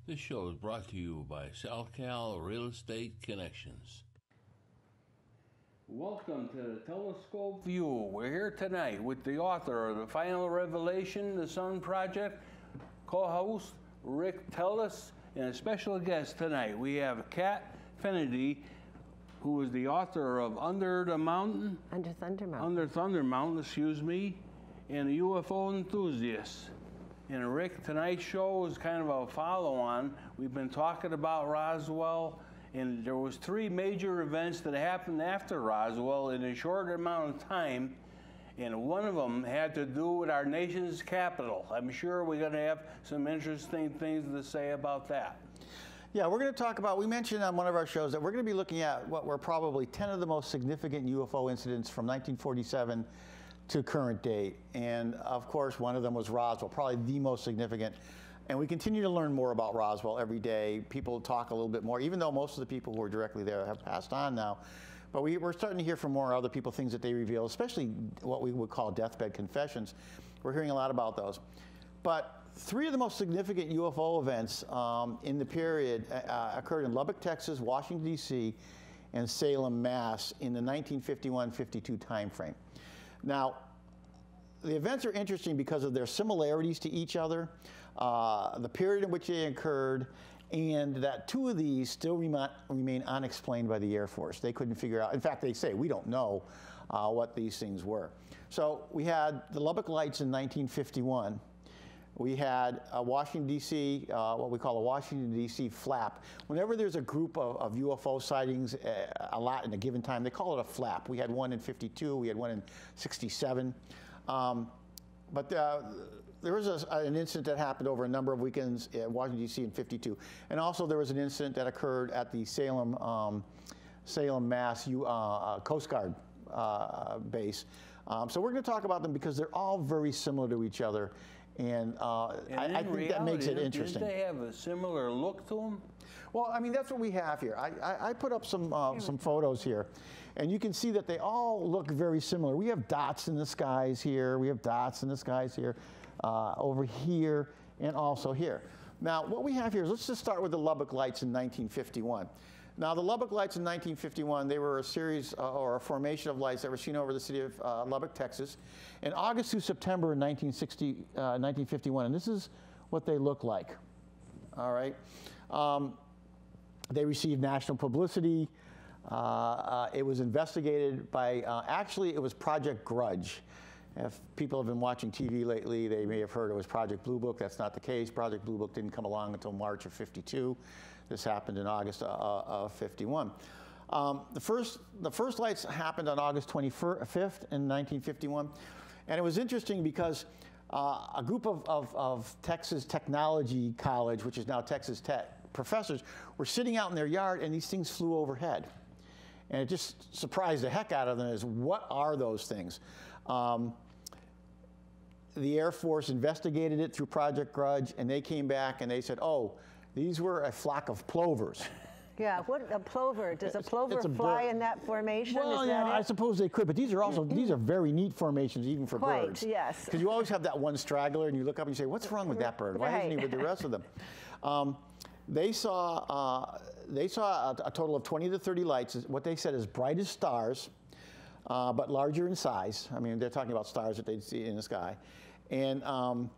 This show is brought to you by SalCal Real Estate Connections. Welcome to the Telescope View. We're here tonight with the author of The Final Revelation, The Sun Project, co-host Rick Teles, and a special guest tonight. We have Kat Fennedy, who is the author of Under Thunder Mountain, and a UFO enthusiast. And Rick, tonight's show is kind of a follow-on. We've been talking about Roswell, and there was 3 major events that happened after Roswell in a short amount of time, and one of them had to do with our nation's capital. I'm sure we're going to have some interesting things to say about that. Yeah, we're going to talk about, we mentioned on one of our shows that we're going to be looking at what were probably 10 of the most significant UFO incidents from 1947 to current date. And of course, one of them was Roswell, probably the most significant. And we continue to learn more about Roswell every day. People talk a little bit more, even though most of the people who were directly there have passed on now. But we're starting to hear from more other people things that they reveal, especially what we would call deathbed confessions. We're hearing a lot about those. But 3 of the most significant UFO events in the period occurred in Lubbock, Texas, Washington, D.C., and Salem, Mass. in the 1951-52 timeframe. Now, the events are interesting because of their similarities to each other, the period in which they occurred, and that 2 of these still remain unexplained by the Air Force. They couldn't figure out, in fact, they say, we don't know what these things were. So we had the Lubbock Lights in 1951. We had Washington, D.C., what we call a Washington, D.C. flap. Whenever there's a group of UFO sightings, a lot in a given time, they call it a flap. We had one in 52, we had one in 67. But there was an incident that happened over a number of weekends at Washington, D.C. in 52. And also there was an incident that occurred at the Salem, Mass. Coast Guard base. So we're going to talk about them because they're all very similar to each other. And I think that makes it interesting. Did they have a similar look to them? Well, I mean, that's what we have here. I put up some photos here, and you can see that they all look very similar. We have dots in the skies here. We have dots in the skies here, over here, and also here. Now, what we have here is, let's just start with the Lubbock Lights in 1951. Now, the Lubbock Lights in 1951, they were a series or a formation of lights that were seen over the city of Lubbock, Texas, in August through September in 1951. And this is what they look like. All right. They received national publicity. It was investigated by, actually, it was Project Grudge. If people have been watching TV lately, they may have heard it was Project Blue Book. That's not the case. Project Blue Book didn't come along until March of 52. This happened in August of 51. The first lights happened on August 25th in 1951. And it was interesting because a group of Texas Technology College, which is now Texas Tech, professors were sitting out in their yard, and these things flew overhead. And it just surprised the heck out of them as, what are those things? The Air Force investigated it through Project Grudge, and they came back and they said, oh, these were a flock of plovers. Yeah, what a plover? Does a plover fly in that formation? Well, yeah, I suppose they could, but these are also, these are very neat formations even for birds. Yes. Because you always have that one straggler, and you look up and you say, what's wrong with that bird? Why isn't he with the rest of them? They saw a total of 20 to 30 lights, what they said is bright as stars, but larger in size. I mean, they're talking about stars that they'd see in the sky. And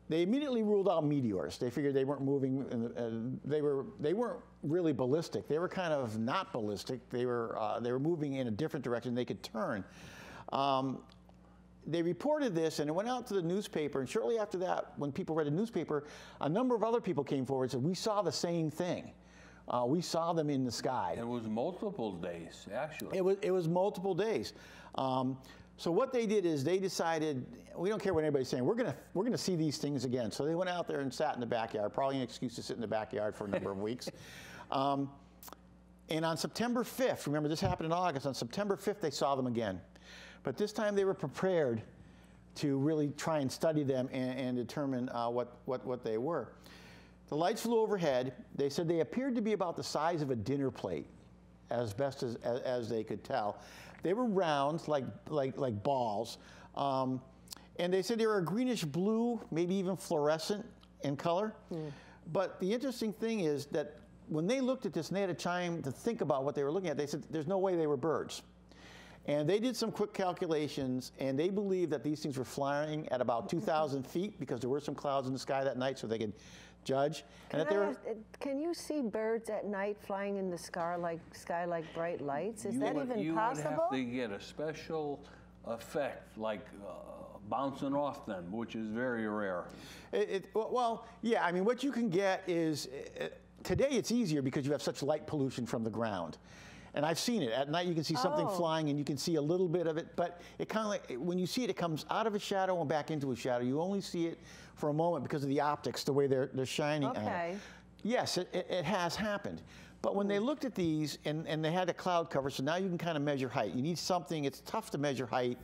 they immediately ruled out meteors. They figured they weren't moving, they weren't really ballistic. They were kind of not ballistic. They were moving in a different direction. They could turn. They reported this, and it went out to the newspaper, and shortly after that, when people read the newspaper, a number of other people came forward and said, we saw the same thing. We saw them in the sky. It was multiple days, actually. It was multiple days. So what they did is they decided, we don't care what anybody's saying, we're gonna see these things again. So they went out there and sat in the backyard, probably an excuse to sit in the backyard for a number of weeks. And on September 5th, remember this happened in August, on September 5th they saw them again. But this time they were prepared to really try and study them and determine what they were. The lights flew overhead. They said they appeared to be about the size of a dinner plate, as best as they could tell. They were round, like balls. And they said they were a greenish blue, maybe even fluorescent in color. But the interesting thing is that when they looked at this and they had time to think about what they were looking at, they said there's no way they were birds. And they did some quick calculations, and they believed that these things were flying at about 2,000 feet because there were some clouds in the sky that night, so they could judge. Can you see birds at night flying in the sky like bright lights? Is that even possible? You would have to get a special effect, like bouncing off them, which is very rare. Well, yeah, I mean, what you can get is, today it's easier because you have such light pollution from the ground. And I've seen it. At night you can see something flying and you can see a little bit of it, but it kind of like, when you see it, it comes out of a shadow and back into a shadow. You only see it for a moment because of the optics, the way they're shining. Okay. Yes, it has happened. But when they looked at these and they had a cloud cover, so now you can kind of measure height. You need something, it's tough to measure height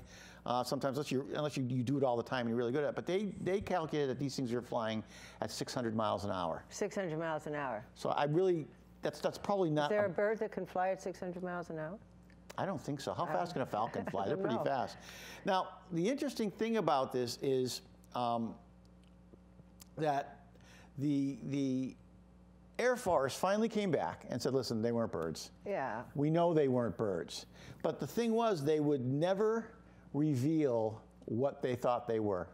sometimes unless you do it all the time and you're really good at it. But they calculated that these things are flying at 600 miles an hour. 600 miles an hour. So I really, that's probably not. Is there a bird that can fly at 600 miles an hour? I don't think so. How fast can a falcon fly? They're pretty fast. Now, the interesting thing about this is that the Air Force finally came back and said, listen, they weren't birds. Yeah. We know they weren't birds. But the thing was, they would never reveal what they thought they were.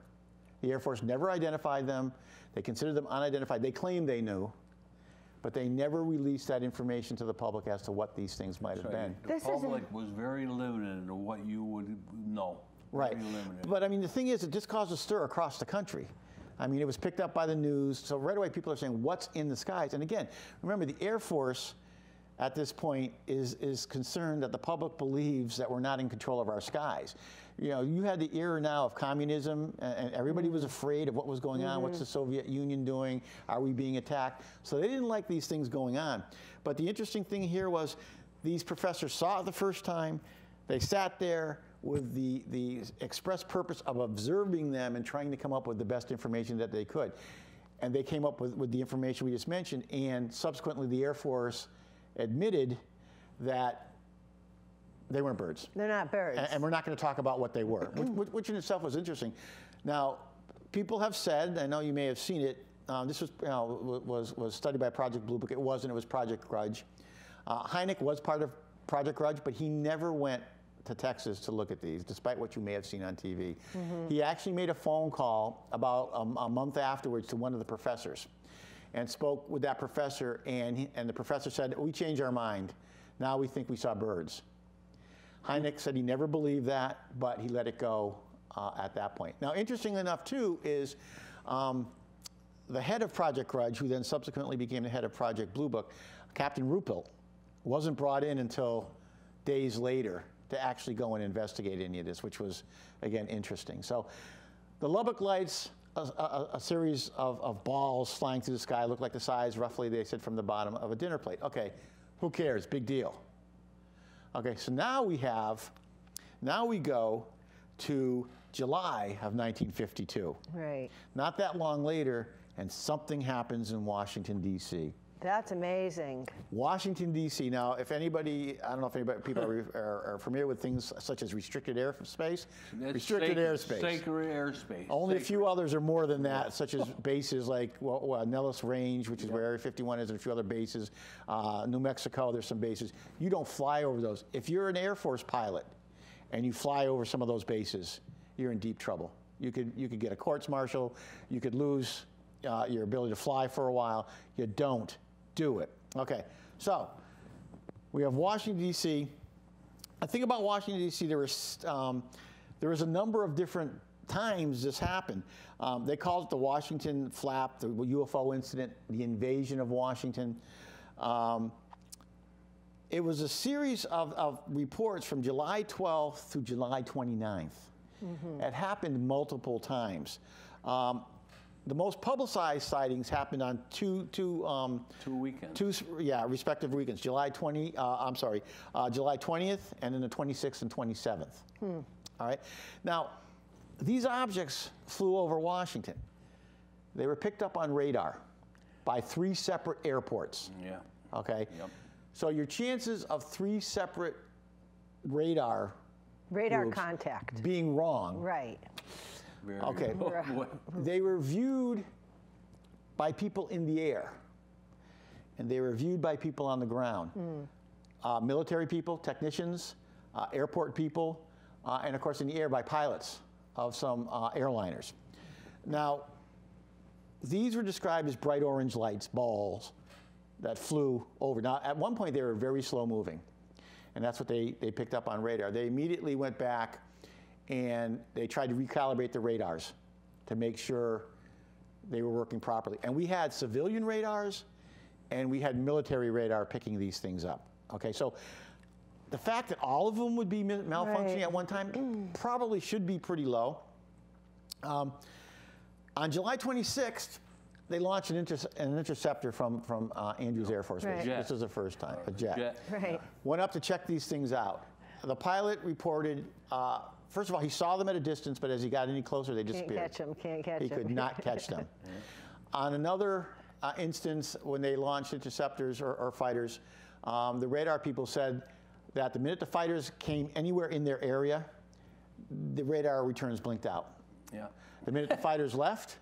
The Air Force never identified them. They considered them unidentified. They claimed they knew, but they never released that information to the public as to what these things might have been. The public was very limited to what you would know. Right. But I mean, the thing is, it just caused a stir across the country. I mean, it was picked up by the news. So right away, people are saying, what's in the skies? And again, remember, the Air Force at this point is concerned that the public believes that we're not in control of our skies. You know, you had the era now of communism, and everybody was afraid of what was going on. What's the Soviet Union doing? Are we being attacked? So they didn't like these things going on. But the interesting thing here was these professors saw it the first time. They sat there with the express purpose of observing them and trying to come up with the best information that they could. And they came up with the information we just mentioned, and subsequently the Air Force admitted that they weren't birds. They're not birds. And we're not going to talk about what they were, which in itself was interesting. Now, people have said, I know you may have seen it, this was studied by Project Blue Book. It wasn't, it was Project Grudge. Hynek was part of Project Grudge, but he never went to Texas to look at these, despite what you may have seen on TV. He actually made a phone call about a month afterwards to one of the professors and spoke with that professor, and the professor said, we changed our mind. Now we think we saw birds. Hynek said he never believed that, but he let it go at that point. Now, interestingly enough, too, is the head of Project Grudge, who then subsequently became the head of Project Blue Book, Captain Ruppelt, wasn't brought in until days later to actually go and investigate any of this, which was, again, interesting. So the Lubbock lights, a series of balls flying through the sky, looked like the size, roughly, they said, from the bottom of a dinner plate. Okay, who cares? Big deal. Okay, so now we go to July of 1952. Right. Not that long later, and something happens in Washington, D.C. That's amazing. Washington, D.C. Now, if anybody, I don't know if people are familiar with things such as restricted airspace. Restricted airspace. Sacred airspace. Only a few others are more than that, such as bases like Nellis Range, which is where Area 51 is, and a few other bases. New Mexico, there's some bases. You don't fly over those. If you're an Air Force pilot and you fly over some of those bases, you're in deep trouble. You could get a courts-martial. You could lose your ability to fly for a while. You don't do it. Okay, so we have Washington, D.C. I think about Washington, D.C., there was a number of different times this happened. They called it the Washington Flap, the UFO incident, the invasion of Washington. It was a series of reports from July 12th through July 29th. It happened multiple times. The most publicized sightings happened on two weekends. Respective weekends. July 20th and then the 26th and 27th. All right. Now, these objects flew over Washington. They were picked up on radar by 3 separate airports. Yeah. Okay. Yep. So your chances of 3 separate radar contact being wrong. Right. Okay. They were viewed by people in the air, and they were viewed by people on the ground. Military people, technicians, airport people, and of course in the air by pilots of some airliners. Now, these were described as bright orange lights, balls, that flew over. Now, at one point they were very slow moving, and that's what they picked up on radar. They immediately went back and they tried to recalibrate the radars to make sure they were working properly. And we had civilian radars and we had military radar picking these things up. Okay, so the fact that all of them would be malfunctioning at one time probably should be pretty low. On July 26th, they launched an interceptor from Andrews Air Force Base. This is the first time, a jet. Went up to check these things out. The pilot reported, first of all, he saw them at a distance, but as he got any closer, they disappeared. Can't catch them. He could not catch them. On another instance, when they launched interceptors or fighters, the radar people said that the minute the fighters came anywhere in their area, the radar returns blinked out. The minute the fighters left,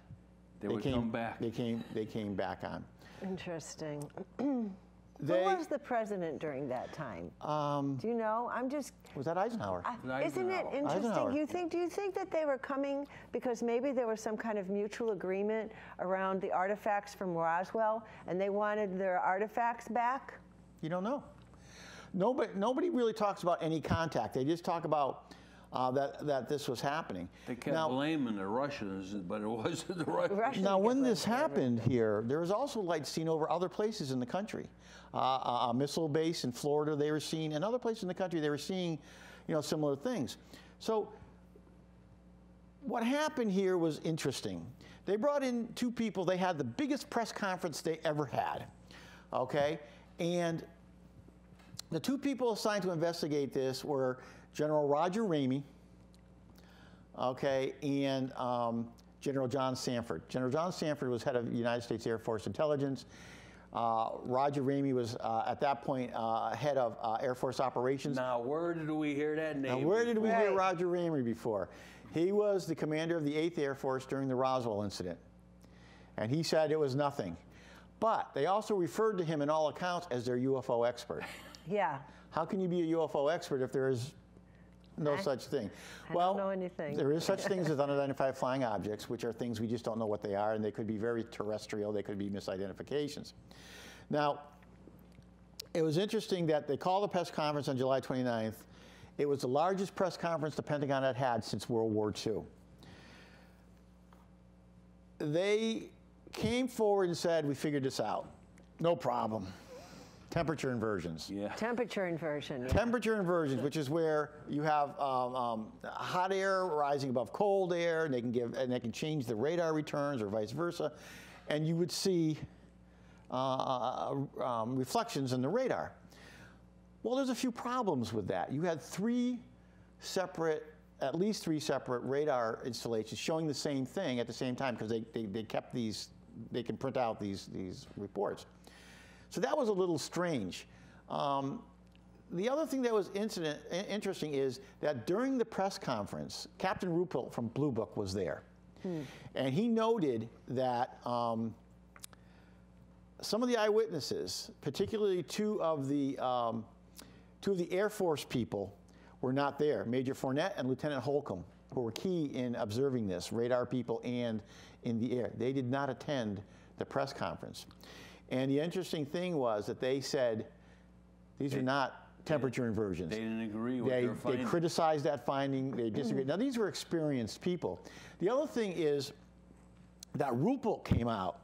they came back. They came back on. Interesting. Who was the president during that time? Do you know? Was that Eisenhower? Isn't it interesting? Do you think that they were coming because maybe there was some kind of mutual agreement around the artifacts from Roswell, and they wanted their artifacts back? You don't know. Nobody really talks about any contact. They just talk about that this was happening. They kept blaming the Russians, but it wasn't the Russians. Now, when this happened here, there was also lights seen over other places in the country. A missile base in Florida they were seeing, and other places in the country they were seeing, similar things. So what happened here was interesting. They brought in two people. They had the biggest press conference they ever had, okay? And the two people assigned to investigate this were General Roger Ramey, okay, and General John Sanford. General John Sanford was head of the United States Air Force Intelligence. Roger Ramey was, at that point, head of Air Force Operations. Now, where did we hear that name? Now, where did we hear Roger Ramey before? He was the commander of the 8th Air Force during the Roswell incident, and he said it was nothing. But they also referred to him in all accounts as their UFO expert. How can you be a UFO expert if there is no such thing? I don't know anything. There is such things as unidentified flying objects, which are things we just don't know what they are, and they could be very terrestrial, they could be misidentifications. Now, it was interesting that they called a press conference on July 29th. It was the largest press conference the Pentagon had had since World War II. They came forward and said, we figured this out. No problem. Temperature inversions. Temperature inversion. Temperature inversions, which is where you have hot air rising above cold air, and they can change the radar returns or vice versa, and you would see reflections in the radar. Well, there's a few problems with that. You had at least three separate radar installations showing the same thing at the same time, because they kept these. They can print out these reports. So that was a little strange. The other thing that was interesting is that during the press conference, Captain Ruppelt from Blue Book was there. And he noted that some of the eyewitnesses, particularly two of the Air Force people, were not there. Major Fournette and Lieutenant Holcomb, who were key in observing this, radar people and in the air. They did not attend the press conference. And the interesting thing was that they said these are not temperature inversions. They didn't agree with their finding. They criticized that finding. They disagreed. Now, these were experienced people. The other thing is that Ruppelt came out,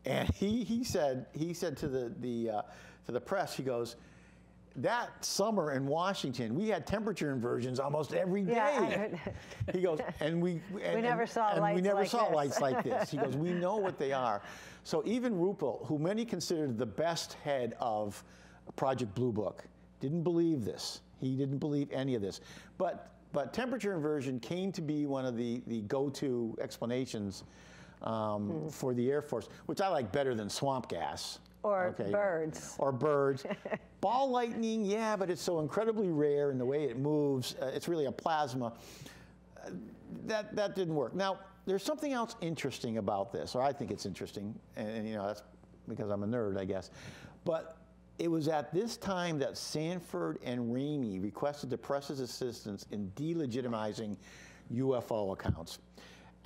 and he said to the press, he goes, that summer in Washington, we had temperature inversions almost every day. He goes, and we never saw lights like this. He goes, we know what they are. So even Ruppelt, who many considered the best head of Project Blue Book, didn't believe this. He didn't believe any of this. But temperature inversion came to be one of the go-to explanations for the Air Force, which I like better than swamp gas. Or birds. Or birds. Ball lightning, yeah, but it's so incredibly rare in the way it moves. It's really a plasma. That didn't work. Now, there's something else interesting about this, or I think it's interesting, and you know, that's because I'm a nerd, I guess. But it was at this time that Sanford and Ramey requested the press's assistance in delegitimizing UFO accounts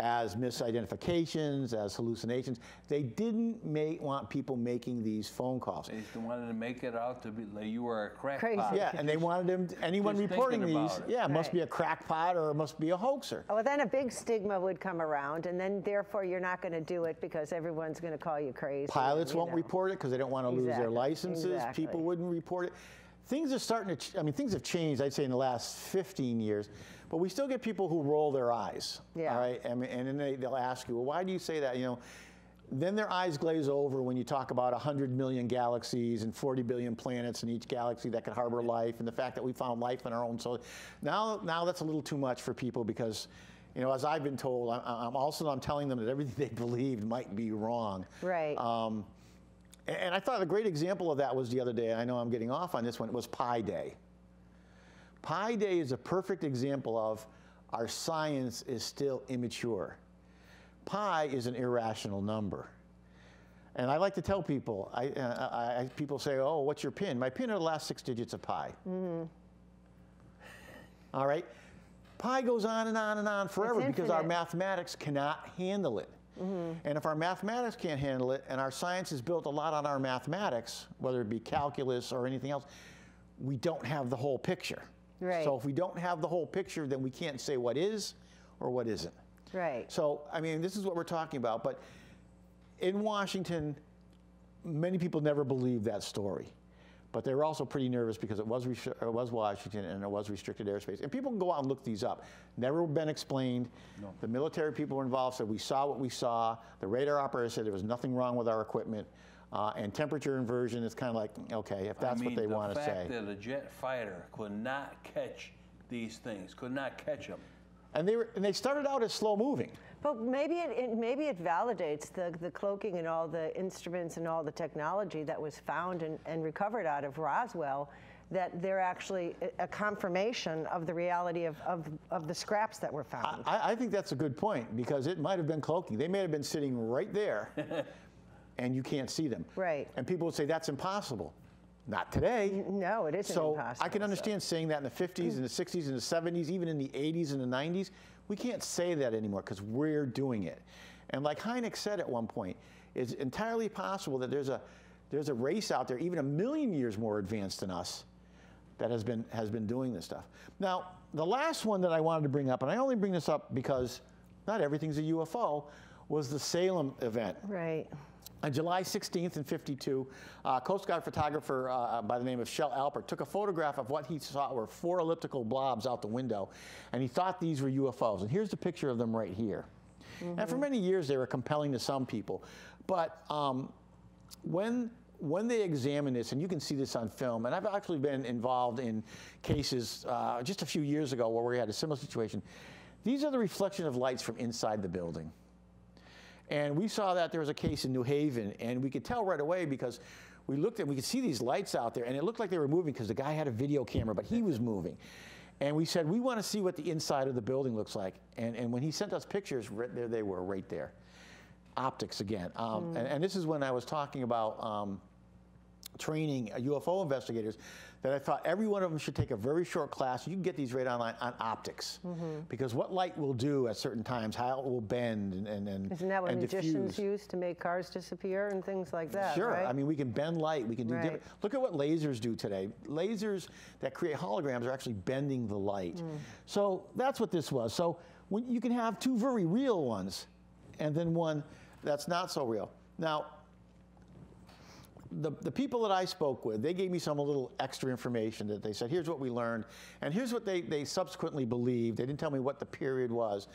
as misidentifications, as hallucinations. They didn't want people making these phone calls. They just wanted to make it out to be like you were a crackpot. Crazy. Yeah, and they wanted them, anyone reporting these, it must be a crackpot or it must be a hoaxer. Well, then a big stigma would come around, and then therefore you're not going to do it because everyone's going to call you crazy. Pilots and, won't report it because they don't want to lose their licenses. Exactly. People wouldn't report it. Things are starting to, I mean, things have changed, I'd say, in the last 15 years. But we still get people who roll their eyes, all right? I mean, and then they'll ask you, well, why do you say that? You know, then their eyes glaze over when you talk about 100 million galaxies and 40 billion planets in each galaxy that could harbor life, and the fact that we found life in our own solar. Now that's a little too much for people because, you know, as I've been told, I'm telling them that everything they believed might be wrong. Right. And I thought a great example of that was the other day, I know I'm getting off on this one, it was Pi Day. Pi Day is a perfect example of our science is still immature. Pi is an irrational number. And I like to tell people, people say, oh, what's your PIN? My PIN are the last 6 digits of pi. All right? Pi goes on and on and on forever because our mathematics cannot handle it. And if our mathematics can't handle it, and our science is built a lot on our mathematics, whether it be calculus or anything else, we don't have the whole picture. Right. So if we don't have the whole picture, then we can't say what is or what isn't. Right. So, I mean, this is what we're talking about. But in Washington, many people never believed that story. But they were also pretty nervous because it was Washington and it was restricted airspace. And people can go out and look these up. Never been explained. No. The military people were involved said we saw what we saw. The radar operator said there was nothing wrong with our equipment. And temperature inversion is kind of like, okay, if that's what they want to say. The fact that a jet fighter could not catch these things, could not catch them. And they started out as slow moving. But maybe it validates the cloaking and all the instruments and all the technology that was found and recovered out of Roswell, that they're actually a confirmation of the reality of the scraps that were found. I think that's a good point because it might have been cloaking. They may have been sitting right there. And you can't see them. Right. And people would say, that's impossible. Not today. No, it isn't impossible. So I can understand saying that in the 50s, and the 60s, and the 70s, even in the 80s and the 90s. We can't say that anymore because we're doing it. And like Hynek said at one point, it's entirely possible that there's a race out there, even 1 million years more advanced than us, that has been doing this stuff. Now, the last one that I wanted to bring up, and I only bring this up because not everything's a UFO, was the Salem event. Right. On July 16th in '52, Coast Guard photographer by the name of Shel Alpert took a photograph of what he saw were 4 elliptical blobs out the window, and he thought these were UFOs. And here's the picture of them right here. And for many years, they were compelling to some people. But when they examined this, and you can see this on film, and I've actually been involved in cases just a few years ago where we had a similar situation. These are the reflection of lights from inside the building. And we saw that there was a case in New Haven, and we could tell right away because we looked and we could see these lights out there, and it looked like they were moving because the guy had a video camera, but he was moving. And we said, we want to see what the inside of the building looks like. And when he sent us pictures, there they were, right there. Optics again. And this is when I was talking about training UFO investigators, that I thought every one of them should take a very short class. You can get these right online on optics, because what light will do at certain times, how it will bend and Isn't that what magicians diffuse. use to make cars disappear and things like that? Sure. Right? I mean, we can bend light. We can do different. Look at what lasers do today. Lasers that create holograms are actually bending the light. So that's what this was. So when you can have 2 very real ones, and then one that's not so real. Now, the people that I spoke with, they gave me some little extra information that they said, here's what we learned, and here's what they subsequently believed. They didn't tell me what the period was.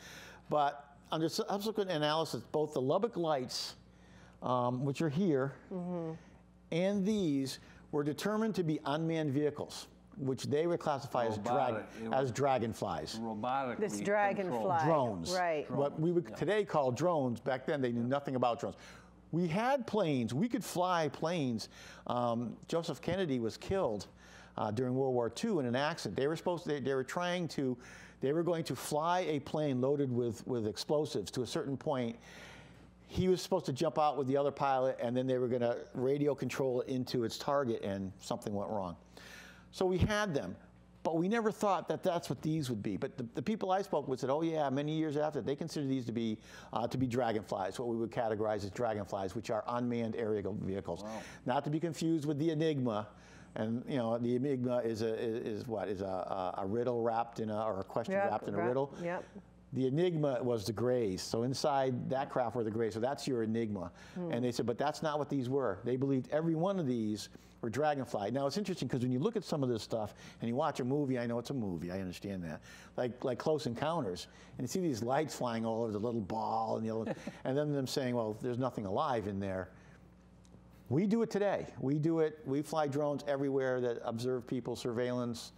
But under subsequent analysis, both the Lubbock lights, which are here, and these were determined to be unmanned vehicles, which they would classify as dragonflies. Robotically This dragonfly. Drones. Right. What we would today call drones. Back then, they knew nothing about drones. We had planes. We could fly planes. Joseph Kennedy was killed during World War II in an accident. They were going to fly a plane loaded with explosives to a certain point. He was supposed to jump out with the other pilot, and then they were going to radio control it into its target, and something went wrong. So we had them, but we never thought that that's what these would be. But the people I spoke with said, oh yeah, many years after, they consider these to be dragonflies, what we would categorize as dragonflies, which are unmanned aerial vehicles. Wow. Not to be confused with the Enigma. And you know, the Enigma is a riddle wrapped in or a question wrapped in a riddle. Yep. The Enigma was the Greys. So inside that craft were the Greys. So that's your Enigma. And they said, but that's not what these were. They believed every one of these were dragonfly. Now it's interesting because when you look at some of this stuff and you watch a movie, I know it's a movie, I understand that, like Close Encounters, and you see these lights flying all over the little ball and and then them saying, well, there's nothing alive in there. We do it today. We do it. We fly drones everywhere that observe people, surveillance,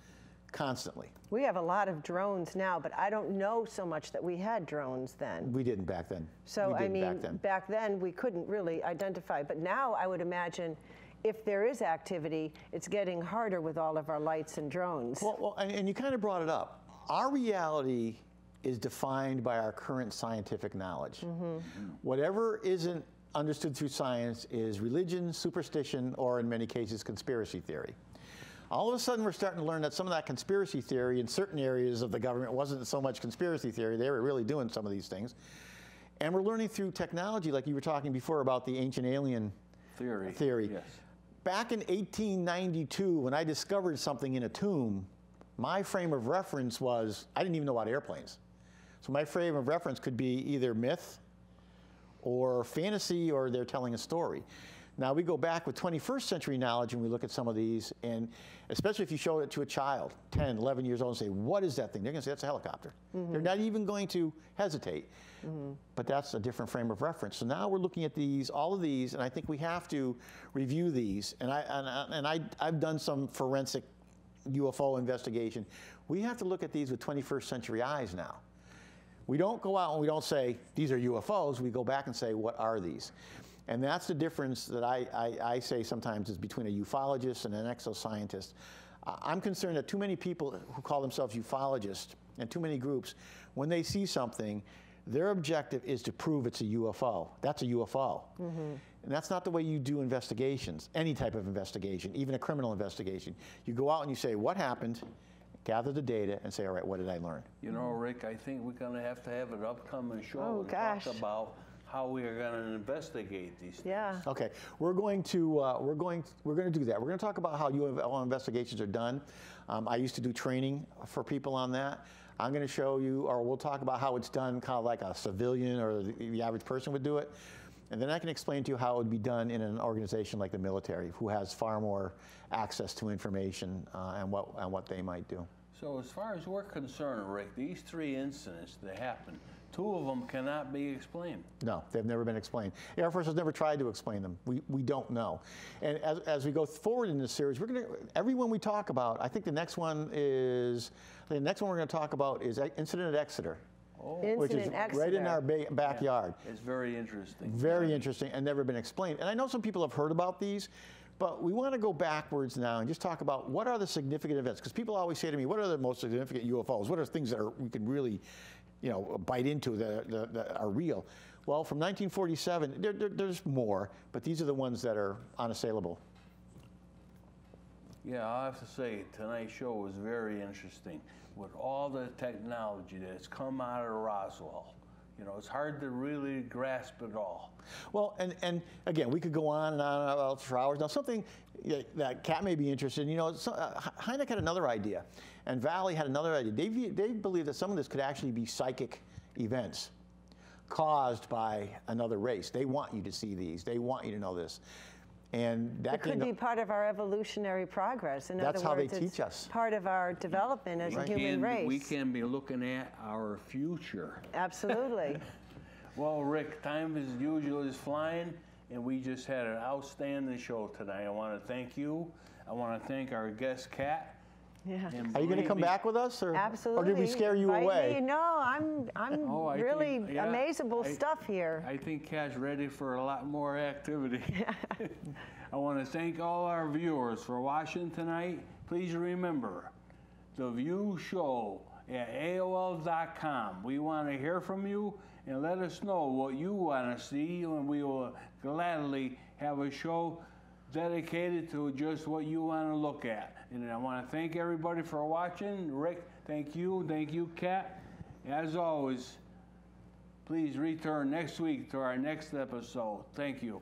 constantly. We have a lot of drones now, but I don't know so much that we had drones then. We didn't back then. So I mean, back then we couldn't really identify. But now I would imagine if there is activity, it's getting harder with all of our lights and drones. Well, and you kind of brought it up. Our reality is defined by our current scientific knowledge. Whatever isn't understood through science is religion, superstition, or in many cases, conspiracy theory. All of a sudden, we're starting to learn that some of that conspiracy theory in certain areas of the government wasn't so much conspiracy theory. They were really doing some of these things. And we're learning through technology, like you were talking before about the ancient alien theory. Yes. Back in 1892, when I discovered something in a tomb, my frame of reference was, I didn't even know about airplanes. So my frame of reference could be either myth, or fantasy, or they're telling a story. Now we go back with 21st century knowledge and we look at some of these, and especially if you show it to a child, 10, 11 years old, and say, what is that thing? They're gonna say, that's a helicopter. They're not even going to hesitate. But that's a different frame of reference. So now we're looking at these, all of these, and I think we have to review these. And I've done some forensic UFO investigation. We have to look at these with 21st century eyes now. We don't go out and we don't say, these are UFOs. We go back and say, what are these? And that's the difference that I say sometimes is between a ufologist and an exoscientist. I'm concerned that too many people who call themselves ufologists and too many groups, when they see something, their objective is to prove it's a UFO. That's a UFO. And that's not the way you do investigations, any type of investigation, even a criminal investigation. You go out and you say, what happened? Gather the data and say, all right, what did I learn? You know, Rick, I think we're going to have an upcoming show to talk about how we are going to investigate these things. Yeah. Okay, we're going to do that. We're going to talk about how UFO investigations are done. I used to do training for people on that. I'm going to show you, or we'll talk about how it's done, kind of like a civilian or the average person would do it. And then I can explain to you how it would be done in an organization like the military, who has far more access to information and what they might do. So as far as we're concerned, Rick, these 3 incidents that happened, 2 of them cannot be explained. No, they've never been explained. The Air Force has never tried to explain them. We don't know. And as we go forward in this series, everyone we talk about, I think the next one we're going to talk about is Incident at Exeter. Which is right in our backyard. Yeah, it's very interesting. Very interesting and never been explained. And I know some people have heard about these, but we want to go backwards now and just talk about what are the significant events. Because people always say to me, what are the most significant UFOs? What are things that we can really, bite into that are real? Well, from 1947, there's more, but these are the ones that are unassailable. Yeah, I have to say, tonight's show was very interesting. With all the technology that's come out of Roswell, it's hard to really grasp it all. Well, and again, we could go on and on about for hours. Now, something that Kat may be interested in, Hynek had another idea, and Valley had another idea. They believe that some of this could actually be psychic events caused by another race. They want you to see these. They want you to know this. And that it could be part of our evolutionary progress. In that's other words, how they teach us. Part of our development as a human race. We can be looking at our future. Absolutely. Well, Rick, time as usual is flying, and we just had an outstanding show tonight. I want to thank you. I want to thank our guest, Kat. Yeah. Are you going to come back with us, or absolutely? Or did we scare you away? No, I'm really amazable stuff here. I think Kat's ready for a lot more activity. I want to thank all our viewers for watching tonight. please remember, The View Show at AOL.com. We want to hear from you and let us know what you want to see, and we will gladly have a show dedicated to just what you want to look at. And I want to thank everybody for watching. Rick, thank you. Thank you, Kat. As always, please return next week to our next episode. Thank you.